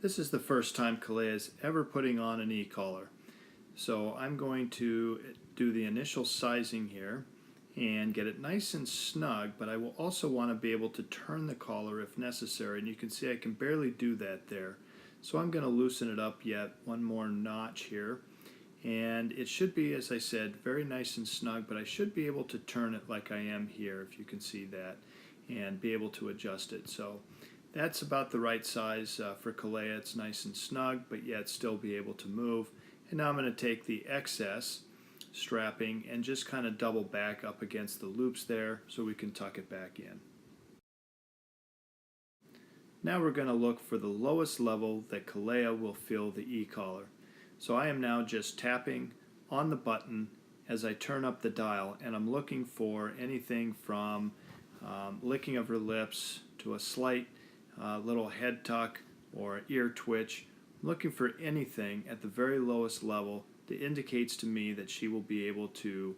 This is the first time Kalea is ever putting on an e-collar. So I'm going to do the initial sizing here and get it nice and snug, but I will also want to be able to turn the collar if necessary, and you can see I can barely do that there. So I'm going to loosen it up yet one more notch here, and it should be, as I said, very nice and snug, but I should be able to turn it like I am here, if you can see that, and be able to adjust it. So that's about the right size for Kalea. It's nice and snug, but yet still be able to move. And now I'm going to take the excess strapping and just kind of double back up against the loops there so we can tuck it back in. Now we're going to look for the lowest level that Kalea will feel the e-collar. So I am now just tapping on the button as I turn up the dial, and I'm looking for anything from licking of her lips to a slight little head tuck or ear twitch. I'm looking for anything at the very lowest level that indicates to me that she will be able to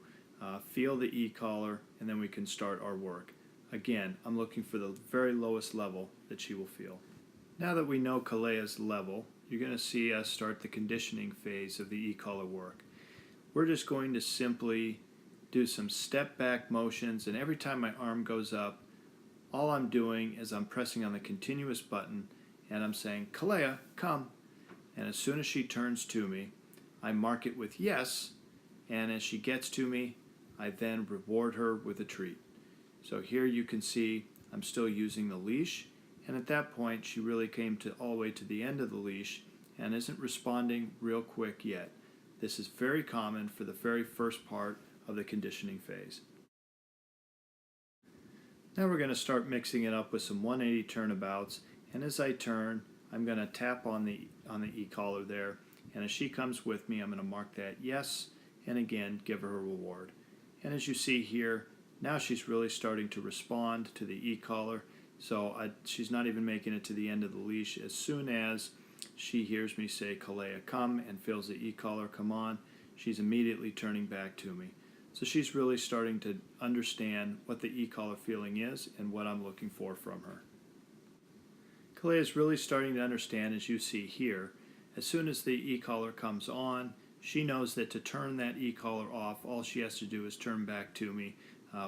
feel the e-collar, and then we can start our work. Again, I'm looking for the very lowest level that she will feel. Now that we know Kalea's level, you're going to see us start the conditioning phase of the e-collar work. We're just going to simply do some step back motions, and every time my arm goes up, all I'm doing is I'm pressing on the continuous button and I'm saying, Kalea, come. And as soon as she turns to me, I mark it with yes, and as she gets to me, I then reward her with a treat. So here you can see I'm still using the leash, and at that point she really came all the way to the end of the leash and isn't responding real quick yet. This is very common for the very first part of the conditioning phase. Now we're going to start mixing it up with some 180 turnabouts, and as I turn, I'm going to tap on the e-collar there, and as she comes with me, I'm going to mark that yes, and again give her a reward. And as you see here, now she's really starting to respond to the e-collar, so she's not even making it to the end of the leash. As soon as she hears me say Kalea, come, and feels the e-collar come on, she's immediately turning back to me. So she's really starting to understand what the e-collar feeling is and what I'm looking for from her. Kalea is really starting to understand, as you see here. As soon as the e-collar comes on, she knows that to turn that e-collar off, all she has to do is turn back to me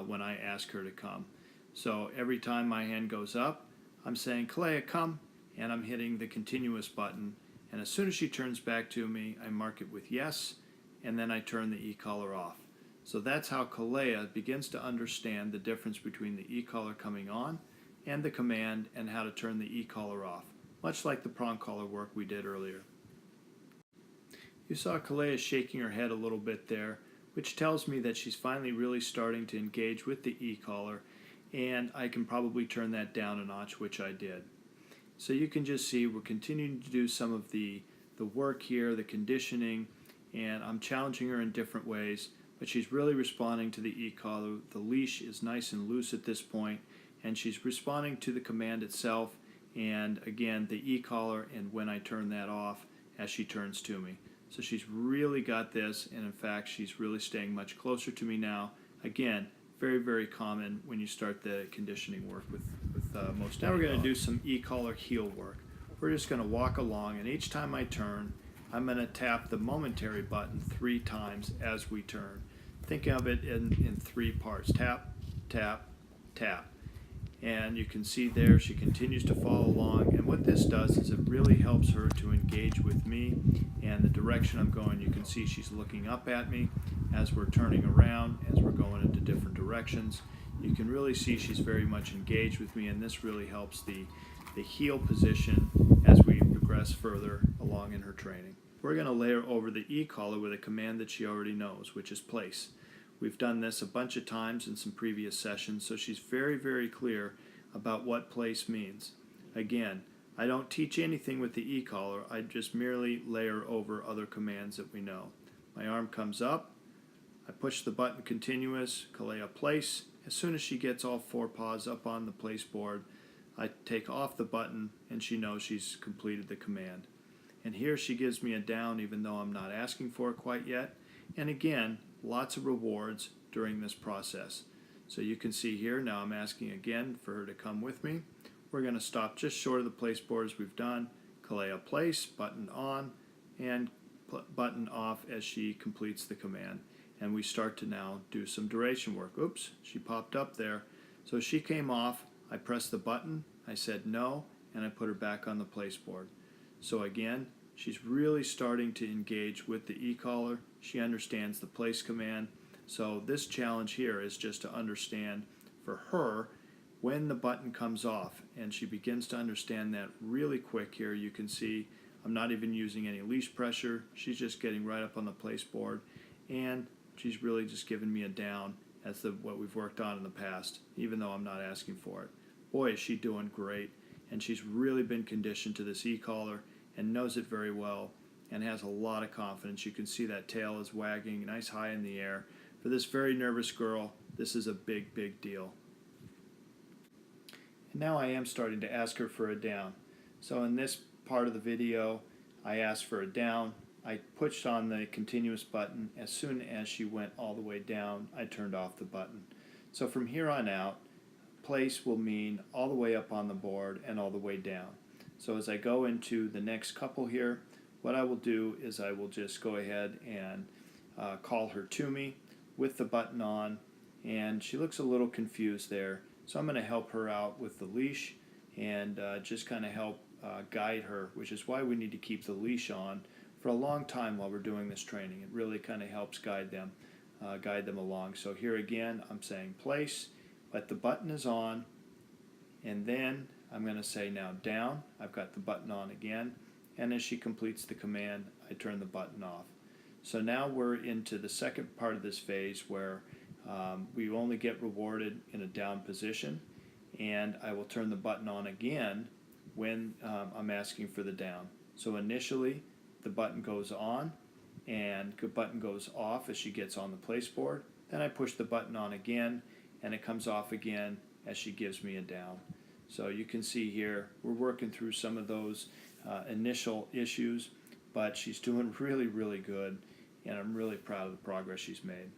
when I ask her to come. So every time my hand goes up, I'm saying, Kalea, come, and I'm hitting the continuous button. And as soon as she turns back to me, I mark it with yes, and then I turn the e-collar off. So that's how Kalea begins to understand the difference between the e-collar coming on and the command, and how to turn the e-collar off, much like the prong collar work we did earlier. You saw Kalea shaking her head a little bit there, which tells me that she's finally really starting to engage with the e-collar, and I can probably turn that down a notch, which I did. So you can just see we're continuing to do some of the work here, the conditioning, and I'm challenging her in different ways, but she's really responding to the e-collar. The leash is nice and loose at this point, and she's responding to the command itself, and again the e-collar, and when I turn that off as she turns to me. So she's really got this, and in fact she's really staying much closer to me now. Again, very, very common when you start the conditioning work with most. Now we're going to do some e-collar heel work. We're just going to walk along, and each time I turn, I'm going to tap the momentary button 3 times as we turn. Think of it in 3 parts. Tap, tap, tap. And you can see there she continues to follow along, and what this does is it really helps her to engage with me and the direction I'm going. You can see she's looking up at me as we're turning around, as we're going into different directions. You can really see she's very much engaged with me, and this really helps the heel position as we progress further along in her training. We're going to layer over the e-collar with a command that she already knows, which is place. We've done this a bunch of times in some previous sessions, so she's very, very clear about what place means. Again, I don't teach anything with the e-collar, I just merely layer over other commands that we know. My arm comes up, I push the button continuous, Kalea place. As soon as she gets all 4 paws up on the place board, I take off the button, and she knows she's completed the command. And here she gives me a down even though I'm not asking for it quite yet. And again, lots of rewards during this process. So you can see here, now I'm asking again for her to come with me. We're going to stop just short of the place board as we've done. Kalea place, button on, and button off as she completes the command. And we start to now do some duration work. Oops, she popped up there. So she came off, I pressed the button, I said no, and I put her back on the place board. So again, she's really starting to engage with the e-collar. She understands the place command. So this challenge here is just to understand for her when the button comes off, and she begins to understand that really quick here. You can see I'm not even using any leash pressure. She's just getting right up on the place board, and she's really just giving me a down as what we've worked on in the past, even though I'm not asking for it. Boy, is she doing great, and she's really been conditioned to this e-collar and knows it very well and has a lot of confidence. You can see that tail is wagging nice high in the air. For this very nervous girl, this is a big, big deal. And now I am starting to ask her for a down. So in this part of the video, I asked for a down. I pushed on the continuous button. As soon as she went all the way down, I turned off the button. So from here on out, place will mean all the way up on the board and all the way down. So as I go into the next couple here, what I will do is I will just go ahead and call her to me with the button on, and she looks a little confused there. So I'm going to help her out with the leash and just kind of help guide her, which is why we need to keep the leash on for a long time while we're doing this training. It really kind of helps guide them along. So here again, I'm saying place, but the button is on, and then I'm going to say now down. I've got the button on again, and as she completes the command, I turn the button off. So now we're into the second part of this phase where we only get rewarded in a down position, and I will turn the button on again when I'm asking for the down. So initially the button goes on and the button goes off as she gets on the place board. Then I push the button on again and it comes off again as she gives me a down. So you can see here we're working through some of those initial issues, but she's doing really, really good, and I'm really proud of the progress she's made.